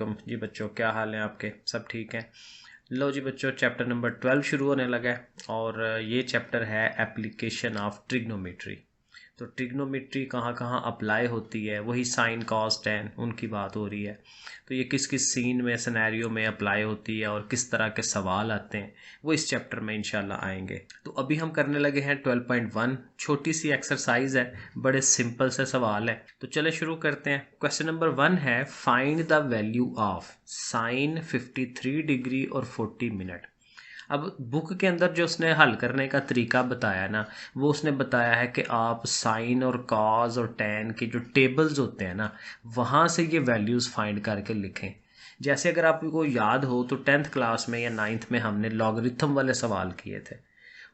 जी बच्चों, क्या हाल है आपके? सब ठीक है? लो जी बच्चों, चैप्टर नंबर 12 शुरू होने लगा है और ये चैप्टर है एप्लीकेशन ऑफ ट्रिग्नोमेट्री। तो ट्रिग्नोमेट्री कहाँ कहाँ अप्लाई होती है, वही साइन कॉस टेन उनकी बात हो रही है। तो ये किस किस सीन में, सिनेरियो में अप्लाई होती है और किस तरह के सवाल आते हैं, वो इस चैप्टर में इंशाल्लाह आएंगे। तो अभी हम करने लगे हैं 12.1। छोटी सी एक्सरसाइज है, बड़े सिंपल से सवाल है। तो चले शुरू करते हैं। क्वेश्चन नंबर 1 है, find the value of sine 53 degree और 40 मिनट। अब बुक के अंदर जो उसने हल करने का तरीका बताया ना, वो उसने बताया है कि आप साइन और कॉज और टेन के जो टेबल्स होते हैं ना, वहाँ से ये वैल्यूज़ फाइंड करके लिखें। जैसे अगर आपको याद हो तो 10th क्लास में या 9th में हमने लॉगरिथम वाले सवाल किए थे,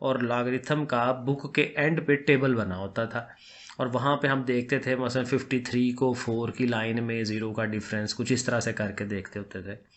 और लॉगरिथम का बुक के एंड पे टेबल बना होता था, और वहाँ पे हम देखते थे मसलन 53 को 4 की लाइन में 0 का डिफरेंस, कुछ इस तरह से करके देखते होते थे।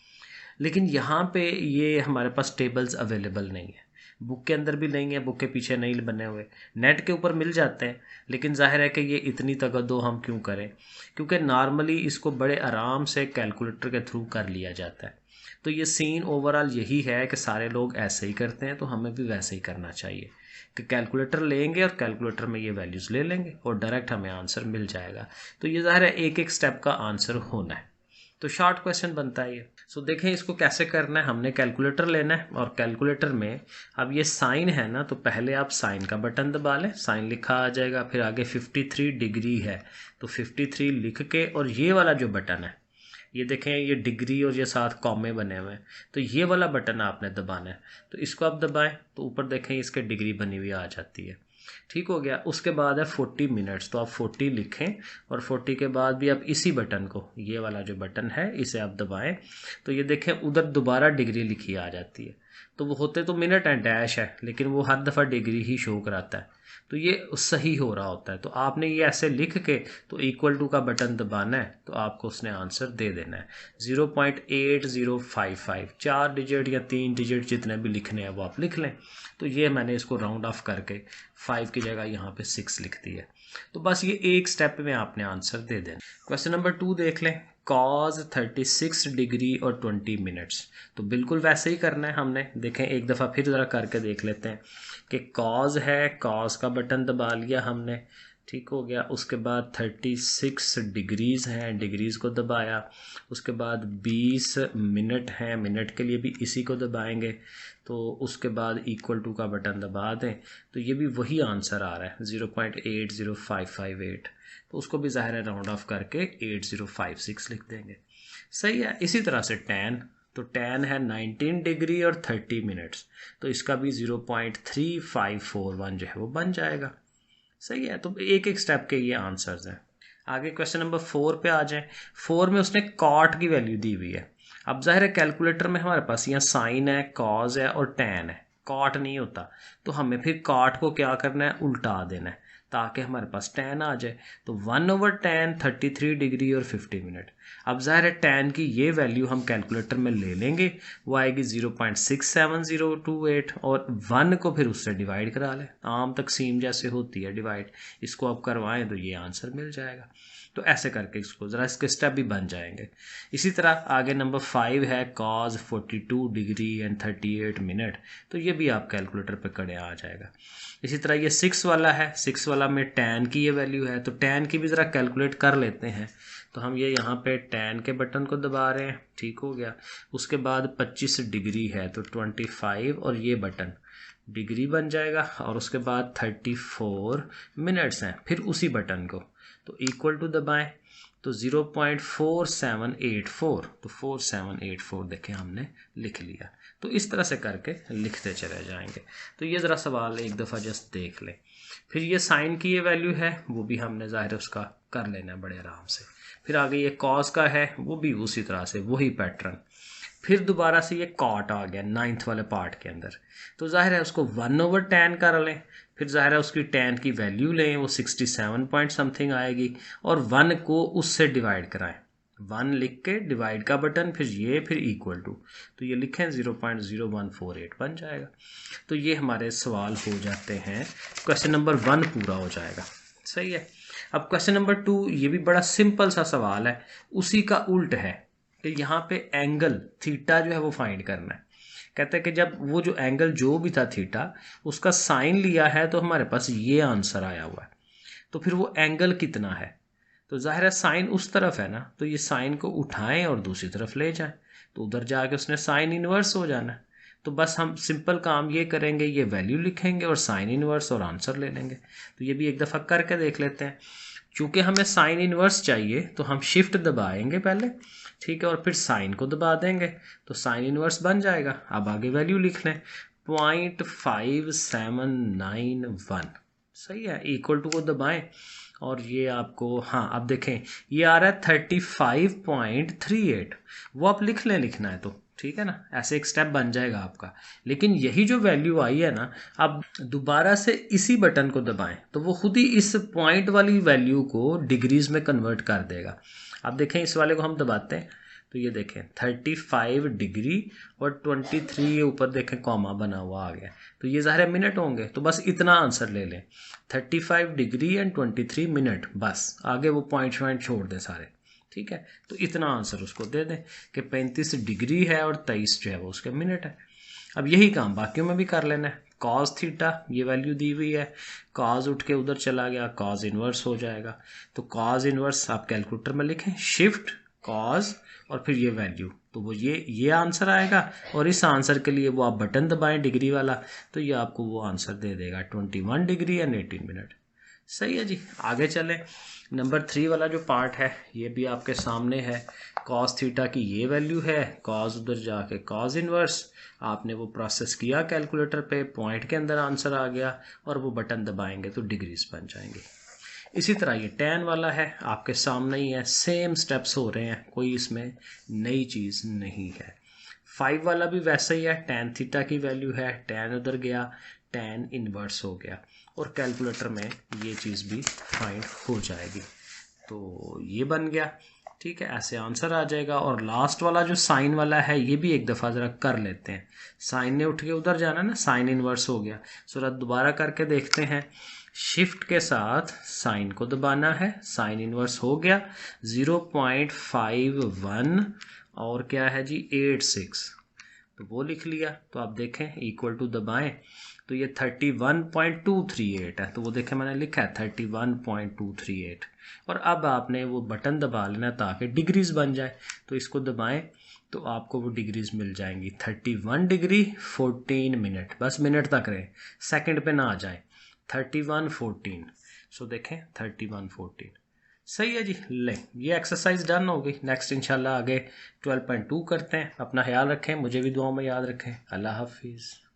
लेकिन यहाँ पे ये हमारे पास टेबल्स अवेलेबल नहीं है, बुक के अंदर भी नहीं है, बुक के पीछे नहीं बने हुए, नेट के ऊपर मिल जाते हैं। लेकिन जाहिर है कि ये इतनी तगद्दो हम क्यों करें, क्योंकि नॉर्मली इसको बड़े आराम से कैलकुलेटर के थ्रू कर लिया जाता है। तो ये सीन ओवरऑल यही है कि सारे लोग ऐसे ही करते हैं, तो हमें भी वैसे ही करना चाहिए कि कैलकुलेटर लेंगे और कैलकुलेटर में ये वैल्यूज़ ले लेंगे और डायरेक्ट हमें आंसर मिल जाएगा। तो ये ज़ाहिर है एक एक स्टेप का आंसर होना है। तो शॉर्ट क्वेश्चन बनता है ये। सो देखें इसको कैसे करना है। हमने कैलकुलेटर लेना है और कैलकुलेटर में अब ये साइन है ना, तो पहले आप साइन का बटन दबा लें, साइन लिखा आ जाएगा। फिर आगे 53 डिग्री है तो 53 लिख के, और ये वाला जो बटन है, ये देखें ये डिग्री और ये साथ कॉमे बने हुए हैं, तो ये वाला बटन आपने दबाना है। तो इसको आप दबाएं तो ऊपर देखें इसके डिग्री बनी हुई आ जाती है। ठीक हो गया। उसके बाद है 40 मिनट्स, तो आप 40 लिखें और 40 के बाद भी आप इसी बटन को, ये वाला जो बटन है, इसे आप दबाएं तो ये देखें उधर दोबारा डिग्री लिखी आ जाती है। तो वो होते तो मिनट है, डैश है, लेकिन वो हर दफ़ा डिग्री ही शो कराता है, तो ये सही हो रहा होता है। तो आपने ये ऐसे लिख के तो इक्वल टू का बटन दबाना है, तो आपको उसने आंसर दे देना है 0.8055। 4 डिजिट या 3 डिजिट जितने भी लिखने हैं वो आप लिख लें। तो ये मैंने इसको राउंड ऑफ करके 5 की जगह यहाँ पे 6 लिख दी है। तो बस ये एक स्टेप में आपने आंसर दे देना। क्वेश्चन नंबर 2 देख लें, कॉज 36 डिग्री और 20 मिनट्स। तो बिल्कुल वैसे ही करना है हमने। देखें एक दफ़ा फिर ज़रा करके देख लेते हैं कि कॉज है, कॉज का बटन दबा लिया हमने, ठीक हो गया। उसके बाद 36 डिग्रीज़ हैं, डिग्रीज़ को दबाया। उसके बाद 20 मिनट हैं, मिनट के लिए भी इसी को दबाएंगे। तो उसके बाद इक्वल टू का बटन दबा दें तो ये भी वही आंसर आ रहा है 0.80558। तो उसको भी ज़ाहिर है राउंड ऑफ करके 8056 लिख देंगे। सही है। इसी तरह से टेन, तो टेन है 19 डिग्री और 30 मिनट्स, तो इसका भी 0.3541 जो है वो बन जाएगा। सही है। तो एक एक स्टेप के ये आंसर्स हैं। आगे क्वेश्चन नंबर 4 पे आ जाएं। 4 में उसने कॉट की वैल्यू दी हुई है। अब जाहिर है कैलकुलेटर में हमारे पास यहाँ साइन है, कॉज है और टेन है, कॉट नहीं होता। तो हमें फिर कॉट को क्या करना है, उल्टा देना है, ताकि हमारे पास टेन आ जाए। तो 1/10 33 डिग्री और 50 मिनट। अब ज़ाहिर है टेन की ये वैल्यू हम कैलकुलेटर में ले लेंगे, वो आएगी 0.67028, और 1 को फिर उससे डिवाइड करा लें, आम तकसीम जैसे होती है डिवाइड, इसको आप करवाएं तो ये आंसर मिल जाएगा। तो ऐसे करके इसको ज़रा इसके स्टेप भी बन जाएंगे। इसी तरह आगे नंबर 5 है, कॉज 42 डिग्री एंड 38 मिनट। तो ये भी आप कैलकुलेटर पे कड़े आ जाएगा। इसी तरह ये 6 वाला है, 6 वाला में टैन की ये वैल्यू है, तो टैन की भी ज़रा कैलकुलेट कर लेते हैं। तो हम ये यहाँ पे टैन के बटन को दबा रहे हैं, ठीक हो गया। उसके बाद 25 डिग्री है तो 25 और ये बटन डिग्री बन जाएगा, और उसके बाद 34 मिनट्स हैं, फिर उसी बटन को तो इक्वल टू दबाएं तो 0.4784, तो 4784 देखें हमने लिख लिया। तो इस तरह से करके लिखते चले जाएंगे। तो ये ज़रा सवाल एक दफ़ा जस्ट देख लें। फिर ये साइन की ये वैल्यू है, वो भी हमने ज़ाहिर उसका कर लेना है बड़े आराम से। फिर आगे ये कॉस का है, वो भी उसी तरह से वही पैटर्न। फिर दोबारा से ये कॉट आ गया 9th वाले पार्ट के अंदर, तो जाहिर है उसको 1/10 कर लें। फिर जाहिर है उसकी टेन की वैल्यू लें, वो 67 पॉइंट समथिंग आएगी, और 1 को उससे डिवाइड कराएं। 1 लिख के डिवाइड का बटन, फिर ये, फिर इक्वल टू, तो ये लिखें 0.0148 बन जाएगा। तो ये हमारे सवाल हो जाते हैं। क्वेश्चन नंबर 1 पूरा हो जाएगा। सही है। अब क्वेश्चन नंबर 2, ये भी बड़ा सिंपल सा सवाल है, उसी का उल्ट है। कि यहाँ पे एंगल थीटा जो है वो फाइंड करना है। कहते हैं कि जब वो जो एंगल जो भी था थीटा, उसका साइन लिया है तो हमारे पास ये आंसर आया हुआ है। तो फिर वो एंगल कितना है, तो जाहिर है साइन उस तरफ है ना, तो ये साइन को उठाएं और दूसरी तरफ ले जाएं, तो उधर जाके उसने साइन इनवर्स हो जाना है। तो बस हम सिंपल काम ये करेंगे, ये वैल्यू लिखेंगे और साइन इनवर्स और आंसर ले लेंगे। तो ये भी एक दफ़ा करके देख लेते हैं। चूँकि हमें साइन इनवर्स चाहिए तो हम शिफ्ट दबाएंगे पहले, ठीक है, और फिर साइन को दबा देंगे तो साइन इनवर्स बन जाएगा। अब आगे वैल्यू लिख लें, 0.5791, सही है, इक्वल टू को दबाएं और ये आपको, हाँ अब देखें ये आ रहा है 35.38, वो आप लिख लें, लिखना है तो ठीक है ना, ऐसे एक स्टेप बन जाएगा आपका। लेकिन यही जो वैल्यू आई है ना, अब दोबारा से इसी बटन को दबाएं तो वो खुद ही इस पॉइंट वाली वैल्यू को डिग्रीज में कन्वर्ट कर देगा। अब देखें इस वाले को हम दबाते हैं तो ये देखें 35 डिग्री और 23, ये ऊपर देखें कॉमा बना हुआ आ गया, तो ये ज़ाहिर है मिनट होंगे, तो बस इतना आंसर ले लें, 35 डिग्री एंड 23 मिनट, बस आगे वो पॉइंट छोड़ दें सारे, ठीक है। तो इतना आंसर उसको दे दें कि 35 डिग्री है और 23 जो है वो उसके मिनट है। अब यही काम बाकियों में भी कर लेना है। कॉस थीटा ये वैल्यू दी हुई है, कॉस उठ के उधर चला गया, कॉस इनवर्स हो जाएगा। तो कॉस इनवर्स आप कैलकुलेटर में लिखें, शिफ्ट कॉस और फिर ये वैल्यू, तो वो ये आंसर आएगा। और इस आंसर के लिए वो आप बटन दबाएं डिग्री वाला, तो ये आपको वो आंसर दे देगा 21 डिग्री एंड 18 मिनट। सही है जी, आगे चलें। नंबर 3 वाला जो पार्ट है ये भी आपके सामने है। कॉस थीटा की ये वैल्यू है, कॉस उधर जाके कॉस इनवर्स, आपने वो प्रोसेस किया कैलकुलेटर पे, पॉइंट के अंदर आंसर आ गया और वो बटन दबाएंगे तो डिग्रीज बन जाएंगे। इसी तरह ये tan वाला है, आपके सामने ही है, सेम स्टेप्स हो रहे हैं, कोई इसमें नई चीज़ नहीं है। 5 वाला भी वैसा ही है, tan थीटा की वैल्यू है, tan उधर गया, tan इनवर्स हो गया और कैलकुलेटर में ये चीज़ भी फाइंड हो जाएगी। तो ये बन गया, ठीक है, ऐसे आंसर आ जाएगा। और लास्ट वाला जो साइन वाला है ये भी एक दफ़ा ज़रा कर लेते हैं। साइन ने उठ के उधर जाना ना, साइन इनवर्स हो गया, सो दोबारा करके देखते हैं। शिफ्ट के साथ साइन को दबाना है, साइन इनवर्स हो गया 0.51 और क्या है जी 86, तो वो लिख लिया। तो आप देखें इक्वल टू दबाएं तो ये 31.238 है, तो वो देखें मैंने लिखा है 31.238। और अब आपने वो बटन दबा लेना ताकि डिग्रीज बन जाए, तो इसको दबाएं तो आपको वो डिग्रीज मिल जाएंगी 31 डिग्री 14 मिनट, बस मिनट तक रहे, सेकंड पे ना आ जाए, 31:14। सो देखें 31:14, सही है जी। ले ये एक्सरसाइज डन हो गई। नेक्स्ट इंशाल्लाह आगे 12.2 करते हैं। अपना ख्याल रखें, मुझे भी दुआओं में याद रखें। अल्लाह हाफिज़।